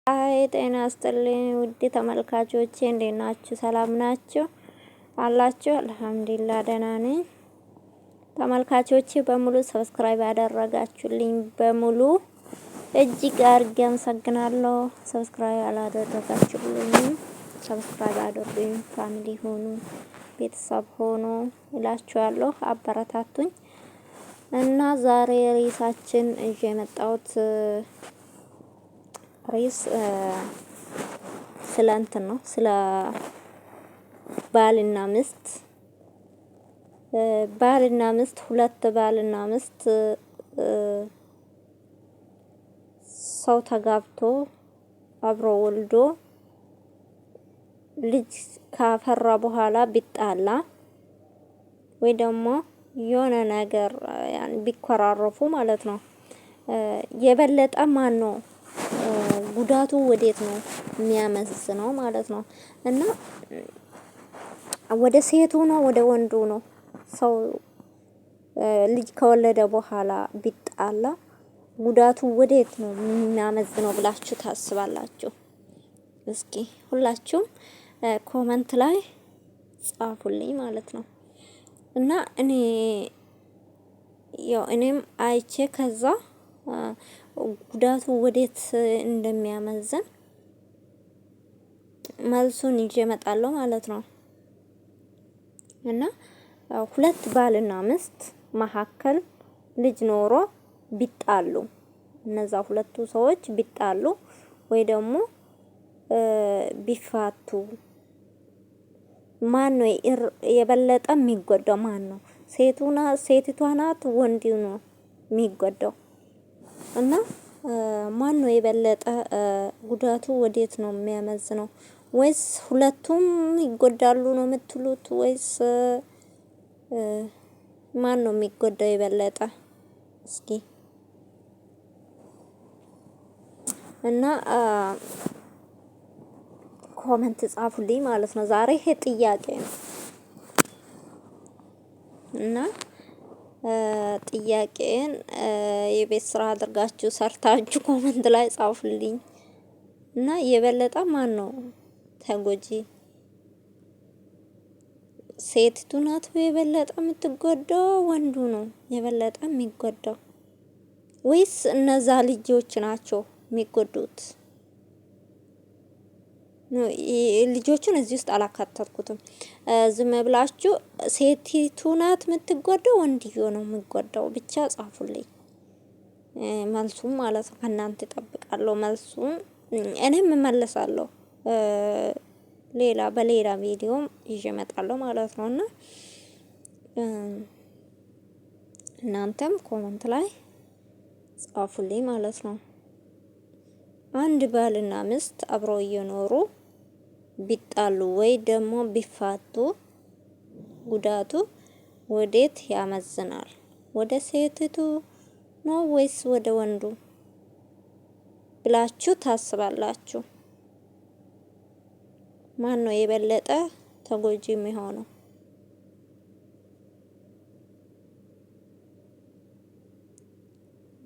አይ ጤና ይስጥልኝ ውድ ተመልካቾቼ እንዴት ናችሁ? ሰላም ናችሁ አላችሁ? አልሐምዱሊላህ ደህና ነኝ። ተመልካቾቼ በሙሉ ሰብስክራይብ ያደረጋችሁልኝ በሙሉ እጅግ አድርጌ አመሰግናለሁ። ሰብስክራይብ ያላደረጋችሁልኝ ሰብስክራይብ አድርጉኝ፣ ፋሚሊ ሆኑ፣ ቤተሰብ ሆኑ እላችኋለሁ። አበረታቱኝ እና ዛሬ ርዕሳችን ይዤ የመጣሁት ርዕስ ስለ እንትን ነው፣ ስለ ባልና ሚስት። ሁለት ባልና ሚስት ሰው ተጋብቶ አብሮ ወልዶ ልጅ ካፈራ በኋላ ቢጣላ ወይ ደግሞ የሆነ ነገር ያን ቢኮራረፉ ማለት ነው፣ የበለጠ ማን ነው ጉዳቱ ወዴት ነው የሚያመዝነው ማለት ነው? እና ወደ ሴቱ ነው ወደ ወንዱ ነው? ሰው ልጅ ከወለደ በኋላ ቢጣላ ጉዳቱ ወዴት ነው የሚያመዝነው ብላችሁ ታስባላችሁ? እስኪ ሁላችሁም ኮመንት ላይ ጻፉልኝ ማለት ነው። እና እኔም አይቼ ከዛ ጉዳቱ ወዴት እንደሚያመዝን መልሱን ይዤ እመጣለሁ ማለት ነው። እና ሁለት ባልና ሚስት መካከል ልጅ ኖሮ ቢጣሉ፣ እነዛ ሁለቱ ሰዎች ቢጣሉ ወይ ደግሞ ቢፋቱ ማን ነው የበለጠ የሚጎዳው? ማን ነው? ሴቲቷ ናት? ወንዱ ነው የሚጎዳው? እና ማን ነው የበለጠ ጉዳቱ ወዴት ነው የሚያመዝነው? ወይስ ሁለቱም ይጎዳሉ ነው የምትሉት? ወይስ ማን ነው የሚጎዳው የበለጠ? እስኪ እና ኮመንት ጻፉልኝ ማለት ነው። ዛሬ ይሄ ጥያቄ ነው እና ጥያቄን የቤት ስራ አድርጋችሁ ሰርታችሁ ኮመንት ላይ ጻፉልኝ። እና የበለጠ ማን ነው ተጎጂ? ሴቲቱ ናት የበለጠ የምትጎዳው? ወንዱ ነው የበለጠ የሚጎዳው? ወይስ እነዛ ልጆች ናቸው የሚጎዱት? ልጆቹን እዚህ ውስጥ አላካተትኩትም። ዝም ብላችሁ ሴቲቱ ናት የምትጎዳው ወንድየው ነው የሚጎዳው ብቻ ጻፉልኝ መልሱም ማለት ነው። ከእናንተ እጠብቃለሁ መልሱን፣ እኔም እመለሳለሁ። በሌላ ቪዲዮም ይዤ እመጣለሁ ማለት ነው። እና እናንተም ኮመንት ላይ ጻፉልኝ ማለት ነው። አንድ ባልና ሚስት አብረው እየኖሩ ቢጣሉ ወይ ደግሞ ቢፋቱ ጉዳቱ ወዴት ያመዝናል? ወደ ሴቲቱ ነው ወይስ ወደ ወንዱ ብላችሁ ታስባላችሁ? ማን ነው የበለጠ ተጎጂ የሚሆነው?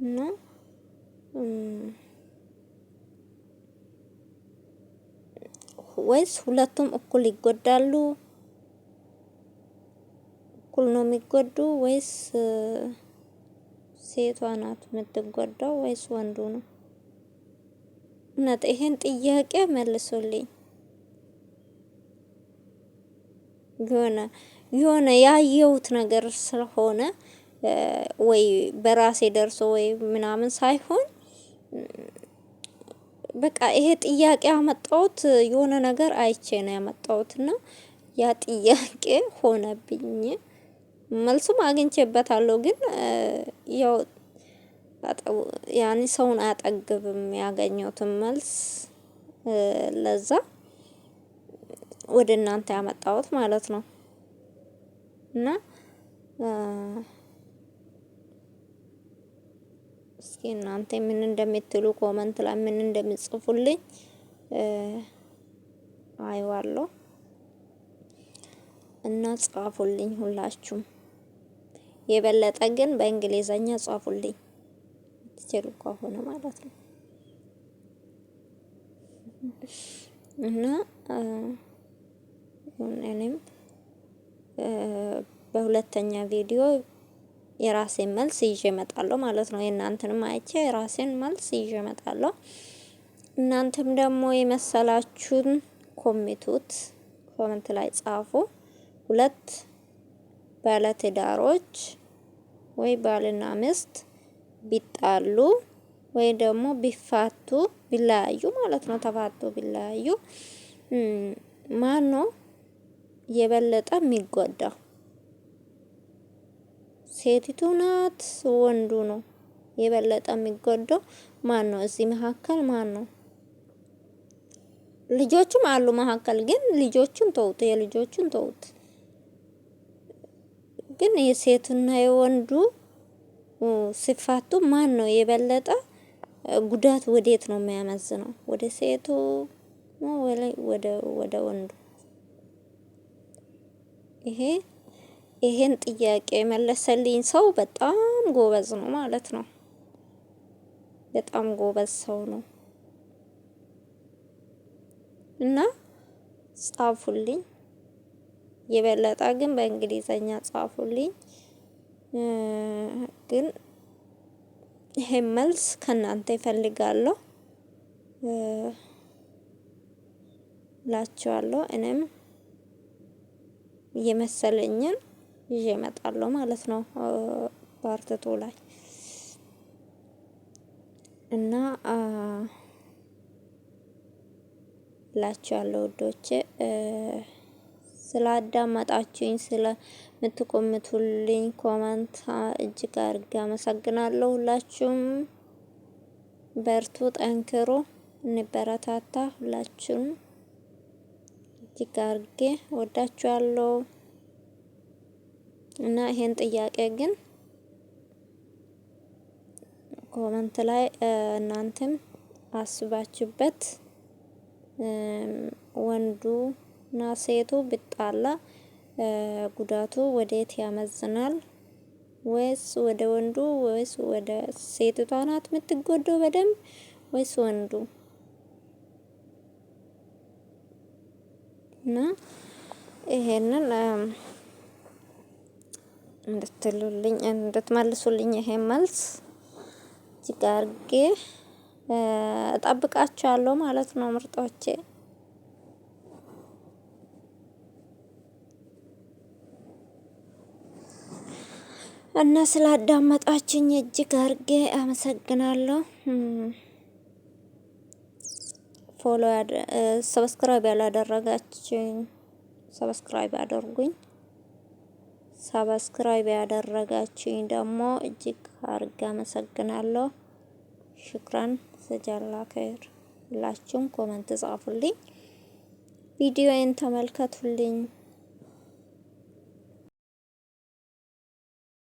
እና ወይስ ሁለቱም እኩል ይጎዳሉ? እኩል ነው የሚጎዱ? ወይስ ሴቷ ናት የምትጎዳው? ወይስ ወንዱ ነው? ይሄን ጥያቄ መልሱልኝ። የሆነ ያየሁት ነገር ስለሆነ ወይ በራሴ ደርሶ ወይ ምናምን ሳይሆን በቃ ይሄ ጥያቄ ያመጣሁት የሆነ ነገር አይቼ ነው ያመጣሁትና ያ ጥያቄ ሆነብኝ። መልሱም አግኝቼበታለሁ፣ ግን ያኔ ሰውን አያጠግብም ያገኘሁትን መልስ፣ ለዛ ወደ እናንተ ያመጣሁት ማለት ነው። እና እስኪ እናንተ ምን እንደምትሉ ኮመንት ላይ ምን እንደምጽፉልኝ አይዋለሁ እና ጻፉልኝ ሁላችሁም። የበለጠ ግን በእንግሊዘኛ ጻፉልኝ ትችሉ ከሆነ ማለት ነው። እና እኔም በሁለተኛ ቪዲዮ የራሴን መልስ ይዤ እመጣለሁ ማለት ነው። የእናንተንም አይቼ የራሴን መልስ ይዤ እመጣለሁ። እናንተም ደግሞ የመሰላችሁን ኮሜንት ላይ ጻፉ። ሁለት ባለትዳሮች ወይ ባልና ሚስት ቢጣሉ ወይ ደግሞ ቢፋቱ ቢለያዩ ማለት ነው፣ ተፋቱ ቢለያዩ ማን ነው የበለጠ የሚጎዳው? ሴቲቱ ናት ወንዱ ነው የበለጠ የሚጎዳው? ማን ነው? እዚህ መካከል ማን ነው? ልጆችም አሉ መካከል፣ ግን ልጆቹን ተውት፣ የልጆቹን ተውት። ግን የሴቱና የወንዱ ሲፋቱ ማን ነው የበለጠ ጉዳት ወዴት ነው የሚያመዝነው? ወደ ሴቱ ነው ወደ ወንዱ? ይሄን ጥያቄ የመለሰልኝ ሰው በጣም ጎበዝ ነው ማለት ነው። በጣም ጎበዝ ሰው ነው እና ጻፉልኝ። የበለጠ ግን በእንግሊዘኛ ጻፉልኝ። ግን ይሄን መልስ ከእናንተ ይፈልጋለሁ ላችኋለሁ። እኔም የመሰለኝን ይዤ እመጣለሁ ማለት ነው ፓርት 2 ላይ እና ላችኋለሁ ውዶቼ። ስላዳመጣችሁኝ ስለምትቆምቱልኝ ኮመንት እጅግ አድርጌ አመሰግናለሁ። ሁላችሁም በርቱ፣ ጠንክሩ፣ እንበረታታ። ሁላችሁም እጅግ አድርጌ ወዳችኋለሁ እና ይሄን ጥያቄ ግን ኮመንት ላይ እናንተም አስባችሁበት ወንዱና ሴቱ ቢጣላ ጉዳቱ ወዴት ያመዝናል? ወይስ ወደ ወንዱ ወይስ ወደ ሴቷ ናት የምትጎዳው በደንብ ወይስ ወንዱ? እና ይሄንን እንድትመልሱልኝ ይሄን መልስ እጅግ አድርጌ እጠብቃችኋለሁ ማለት ነው ምርጦቼ። እና ስላዳመጣችኝ እጅግ አድርጌ አመሰግናለሁ። ሰብስክራይብ ያላደረጋችሁኝ ሰብስክራይብ አድርጉኝ። ሰብስክራይብ ያደረጋችሁኝ ደግሞ እጅግ አድርጌ አመሰግናለሁ። ሽክራን ሰጃላ ከይር። ሁላችሁም ኮመንት ጻፉልኝ፣ ቪዲዮዬን ተመልከቱልኝ።